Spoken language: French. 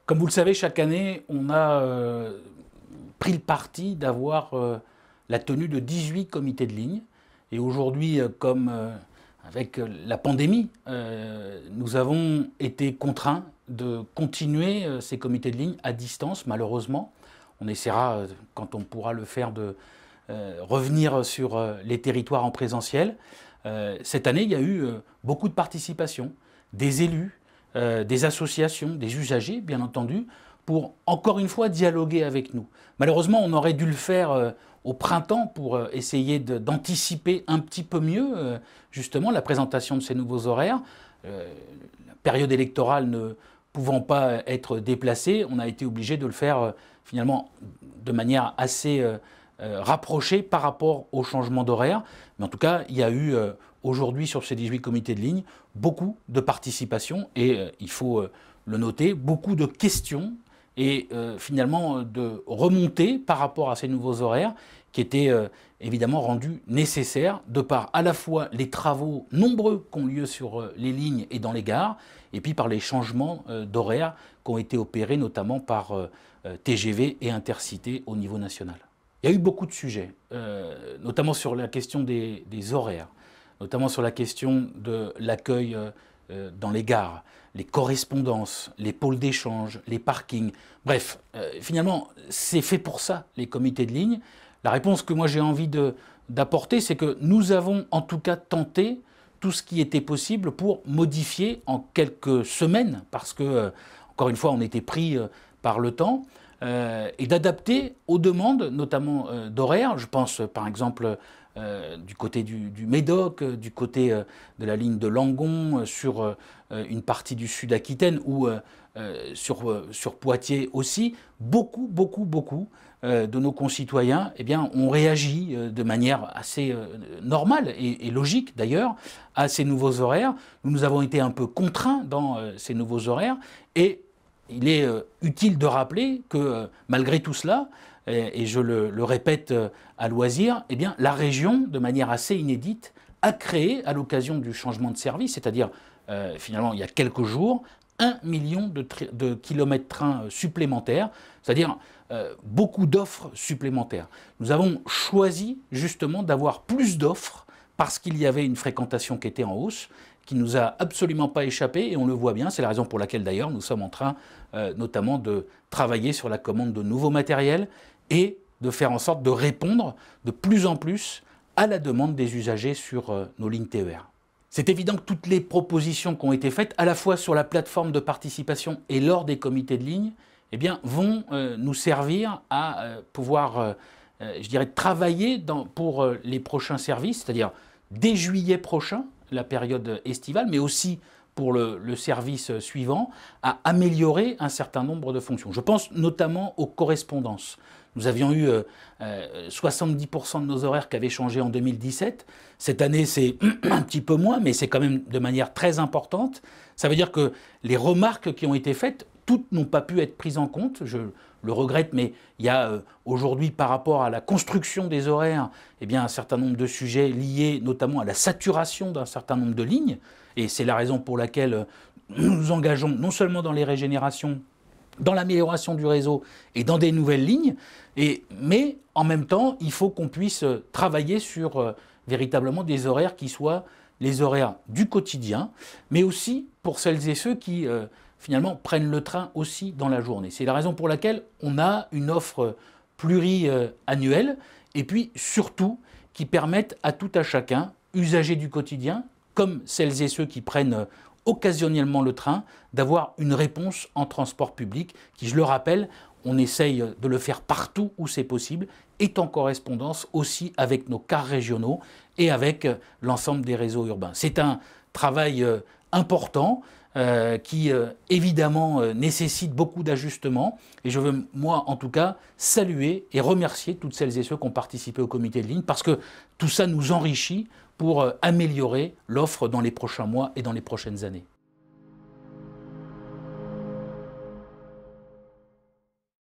Comme vous le savez, chaque année, on a pris le parti d'avoir la tenue de 18 comités de ligne. Et aujourd'hui, comme avec la pandémie, nous avons été contraints de continuer ces comités de ligne à distance, malheureusement. On essaiera, quand on pourra le faire, de revenir sur les territoires en présentiel. Cette année, il y a eu beaucoup de participation, des élus, des associations, des usagers, bien entendu, pour, encore une fois, dialoguer avec nous. Malheureusement, on aurait dû le faire au printemps pour essayer d'anticiper un petit peu mieux, justement, la présentation de ces nouveaux horaires. La période électorale ne pouvant pas être déplacée, on a été obligé de le faire, finalement, de manière assez rapprochée par rapport au changement d'horaire. Mais en tout cas, il y a eu aujourd'hui, sur ces 18 comités de ligne, beaucoup de participation et il faut le noter, beaucoup de questions et finalement de remontées par rapport à ces nouveaux horaires qui étaient évidemment rendus nécessaires de par à la fois les travaux nombreux qui ont lieu sur les lignes et dans les gares et puis par les changements d'horaires qui ont été opérés notamment par TGV et Intercités au niveau national. Il y a eu beaucoup de sujets, notamment sur la question des horaires, notamment sur la question de l'accueil dans les gares, les correspondances, les pôles d'échange, les parkings. Bref, finalement, c'est fait pour ça, les comités de ligne. La réponse que moi j'ai envie d'apporter, c'est que nous avons en tout cas tenté tout ce qui était possible pour modifier en quelques semaines, parce que, encore une fois, on était pris par le temps, et d'adapter aux demandes, notamment d'horaires. Je pense par exemple du côté du Médoc, du côté de la ligne de Langon, sur une partie du Sud-Aquitaine ou sur Poitiers aussi. Beaucoup de nos concitoyens ont réagi de manière assez normale et logique d'ailleurs à ces nouveaux horaires. Nous avons été un peu contraints dans ces nouveaux horaires et il est utile de rappeler que malgré tout cela, et je le répète à loisir, la région, de manière assez inédite, a créé, à l'occasion du changement de service, c'est-à-dire finalement il y a quelques jours, 1 million de kilomètres trains supplémentaires, c'est-à-dire beaucoup d'offres supplémentaires. Nous avons choisi justement d'avoir plus d'offres parce qu'il y avait une fréquentation qui était en hausse, qui ne nous a absolument pas échappé, et on le voit bien, c'est la raison pour laquelle d'ailleurs nous sommes en train notamment de travailler sur la commande de nouveaux matériels et de faire en sorte de répondre de plus en plus à la demande des usagers sur nos lignes TER. C'est évident que toutes les propositions qui ont été faites, à la fois sur la plateforme de participation et lors des comités de ligne, vont nous servir à pouvoir, je dirais, travailler pour les prochains services, c'est-à-dire dès juillet prochain, la période estivale, mais aussi pour le service suivant, à améliorer un certain nombre de fonctions. Je pense notamment aux correspondances. Nous avions eu 70% de nos horaires qui avaient changé en 2017. Cette année, c'est un petit peu moins, mais c'est quand même de manière très importante. Ça veut dire que les remarques qui ont été faites, toutes n'ont pas pu être prises en compte. Je le regrette, mais il y a aujourd'hui, par rapport à la construction des horaires, un certain nombre de sujets liés notamment à la saturation d'un certain nombre de lignes. Et c'est la raison pour laquelle nous nous engageons non seulement dans les régénérations, dans l'amélioration du réseau et dans des nouvelles lignes, mais en même temps, il faut qu'on puisse travailler sur véritablement des horaires qui soient les horaires du quotidien, mais aussi pour celles et ceux qui finalement prennent le train aussi dans la journée. C'est la raison pour laquelle on a une offre pluriannuelle et puis surtout qui permettent à tout à chacun, usagers du quotidien, comme celles et ceux qui prennent occasionnellement le train, d'avoir une réponse en transport public qui, je le rappelle, on essaye de le faire partout où c'est possible, est en correspondance aussi avec nos cars régionaux et avec l'ensemble des réseaux urbains. C'est un travail important qui évidemment nécessite beaucoup d'ajustements et je veux moi en tout cas saluer et remercier toutes celles et ceux qui ont participé au comité de ligne parce que tout ça nous enrichit pour améliorer l'offre dans les prochains mois et dans les prochaines années.